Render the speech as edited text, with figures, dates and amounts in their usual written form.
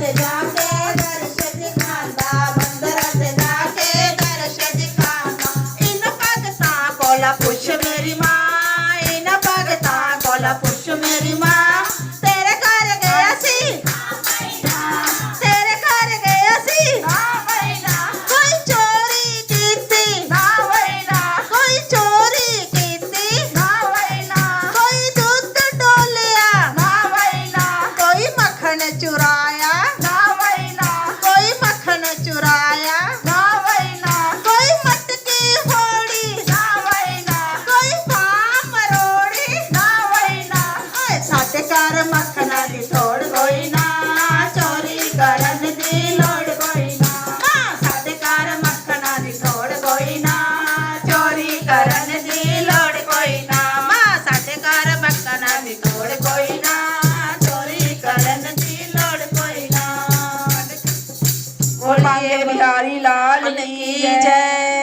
ते जाके दर्श दिखांदा मंदिर ते जाके दर्श दिखांदा इन भगतां कोला पुछ मेरी मां इन भगतां कोला पुछ मेरी मां तेरे घर गया सी तेरे घर गया सी कोई चोरी कीती कोई चोरी कीती कोई दूध डोलिया कोई मक्खन चुराया कोई मक्खन चुराया कोई मटकी फोड़ी कोई पाम मरोड़ी साडे घर मक्खना दी थोड़ कोई ना चोरी करन दी लोड़ कोई ना साडे घर मक्खना दी थोड़ कोई ना चोरी करन दी लोड़ कोई ना साडे घर मक्खना दी थोड़ कोई ना चोरी करन दी लोड़ कोई ना। बोलिए बिहारी लाल की जय।